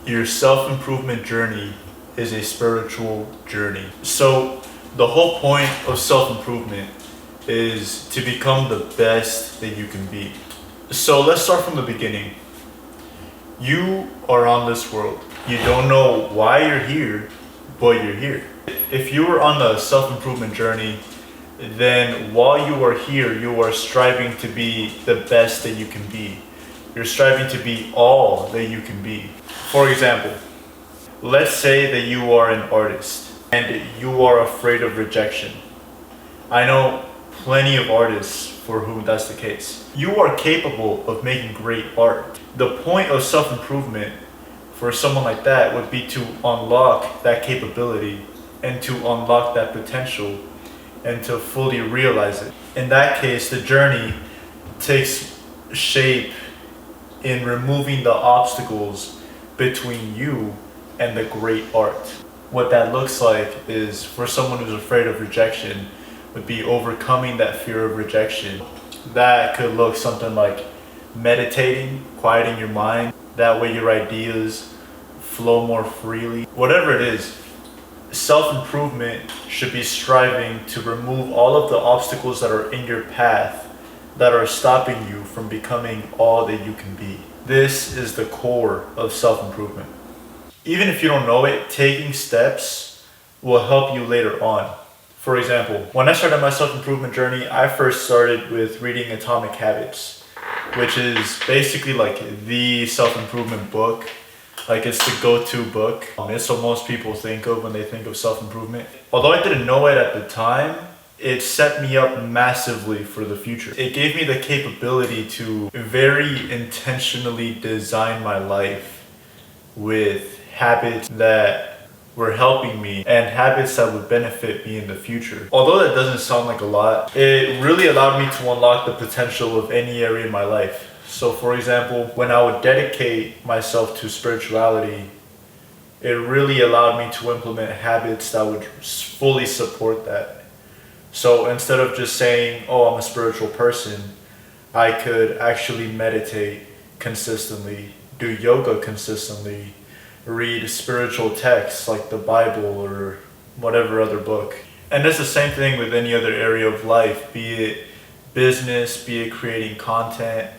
Your self-improvement journey is a spiritual journey. So the whole point of self-improvement is to become the best that you can be. So let's start from the beginning. You are on this world. You don't know why you're here, but you're here. If you were on the self-improvement journey, then while you are here, you are striving to be the best that you can be. You're striving to be all that you can be. For example, let's say that you are an artist and you are afraid of rejection. I know plenty of artists for whom that's the case. You are capable of making great art. The point of self-improvement for someone like that would be to unlock that capability and to unlock that potential and to fully realize it. In that case, the journey takes shape in removing the obstacles between you and the great art. What that looks like is, for someone who's afraid of rejection, would be overcoming that fear of rejection. That could look something like meditating, quieting your mind. That way your ideas flow more freely. Whatever it is, self-improvement should be striving to remove all of the obstacles that are in your path that are stopping you from becoming all that you can be. This is the core of self-improvement. Even if you don't know it, taking steps will help you later on. For example, when I started my self-improvement journey, I first started with reading Atomic Habits, which is basically like the self-improvement book. Like, it's the go-to book. It's what most people think of when they think of self-improvement. Although I didn't know it at the time, it set me up massively for the future. It gave me the capability to very intentionally design my life with habits that were helping me and habits that would benefit me in the future. Although that doesn't sound like a lot, it really allowed me to unlock the potential of any area in my life. So for example, when I would dedicate myself to spirituality, it really allowed me to implement habits that would fully support that. So instead of just saying, oh, I'm a spiritual person, I could actually meditate consistently, do yoga consistently, read spiritual texts like the Bible or whatever other book. And it's the same thing with any other area of life, be it business, be it creating content.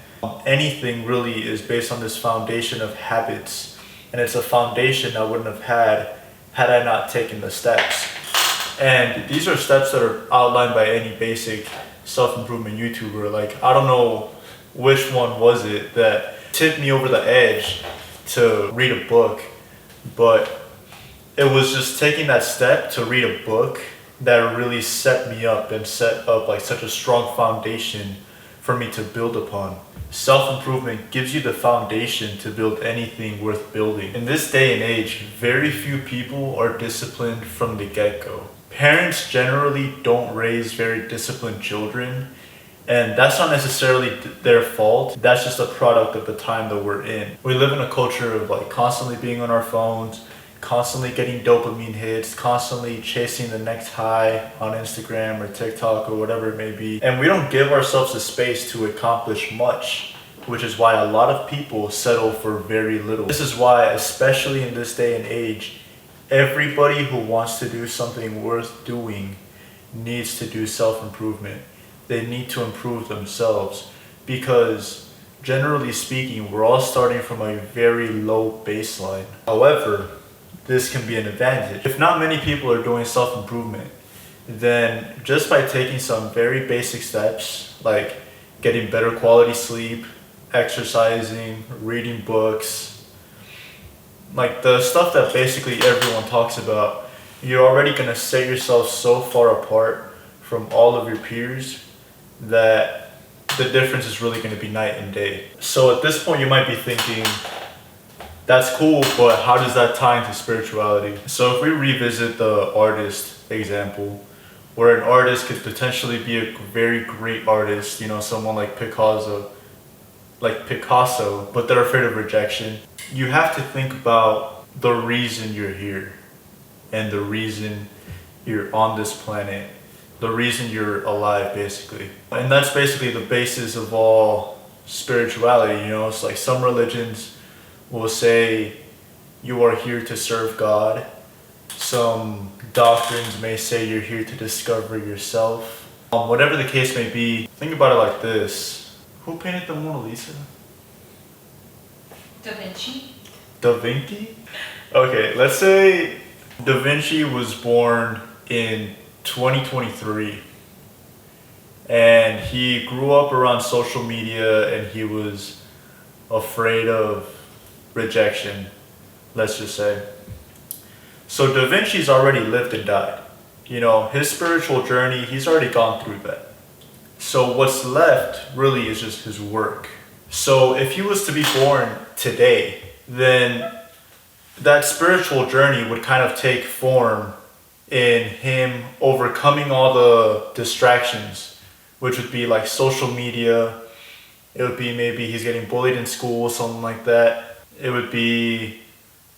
Anything really is based on this foundation of habits. And it's a foundation I wouldn't have had I not taken the steps. And these are steps that are outlined by any basic self-improvement YouTuber. Like, I don't know which one was it that tipped me over the edge to read a book, but it was just taking that step to read a book that really set me up and set up like such a strong foundation for me to build upon. Self-improvement gives you the foundation to build anything worth building. In this day and age, very few people are disciplined from the get-go. Parents generally don't raise very disciplined children, and that's not necessarily their fault. That's just a product of the time that we're in. We live in a culture of like constantly being on our phones, constantly getting dopamine hits, constantly chasing the next high on Instagram or TikTok or whatever it may be. And we don't give ourselves the space to accomplish much, which is why a lot of people settle for very little. This is why, especially in this day and age, everybody who wants to do something worth doing needs to do self-improvement. They need to improve themselves because, generally speaking, we're all starting from a very low baseline. However, this can be an advantage. If not many people are doing self-improvement, then just by taking some very basic steps, like getting better quality sleep, exercising, reading books, like the stuff that basically everyone talks about, you're already gonna set yourself so far apart from all of your peers that the difference is really gonna be night and day. So at this point you might be thinking, that's cool, but how does that tie into spirituality? So if we revisit the artist example, where an artist could potentially be a very great artist, you know, someone like Picasso, but they're afraid of rejection. You have to think about the reason you're here and the reason you're on this planet, the reason you're alive, basically. And that's basically the basis of all spirituality, you know. It's like some religions will say you are here to serve God. Some doctrines may say you're here to discover yourself. Whatever the case may be, think about it like this. Who painted the Mona Lisa? Da Vinci? Da Vinci? Okay, let's say Da Vinci was born in 2023 and he grew up around social media and he was afraid of rejection, let's just say. So Da Vinci's already lived and died. You know, his spiritual journey, he's already gone through that. So what's left really is just his work. So if he was to be born today, then that spiritual journey would kind of take form in him overcoming all the distractions, which would be like social media. It would be maybe he's getting bullied in school, something like that. It would be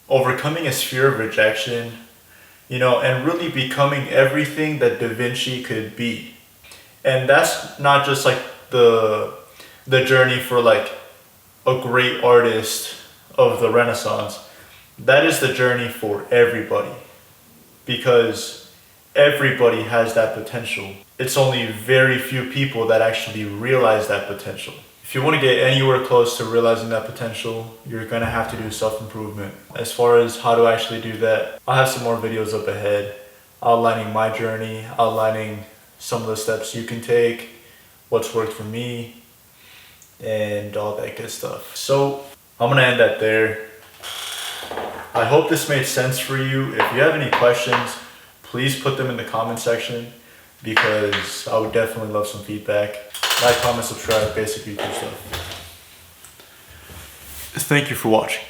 overcoming his fear of rejection, you know, and really becoming everything that Da Vinci could be. And that's not just like the journey for like a great artist of the Renaissance. That is the journey for everybody, because everybody has that potential. It's only very few people that actually realize that potential. If you want to get anywhere close to realizing that potential, you're going to have to do self-improvement. As far as how to actually do that, I'll have some more videos up ahead outlining my journey, outlining some of the steps you can take, what's worked for me, and all that good stuff. So I'm going to end that there. I hope this made sense for you. If you have any questions, please put them in the comment section, because I would definitely love some feedback. Like, comment, subscribe, basic YouTube stuff. Thank you for watching.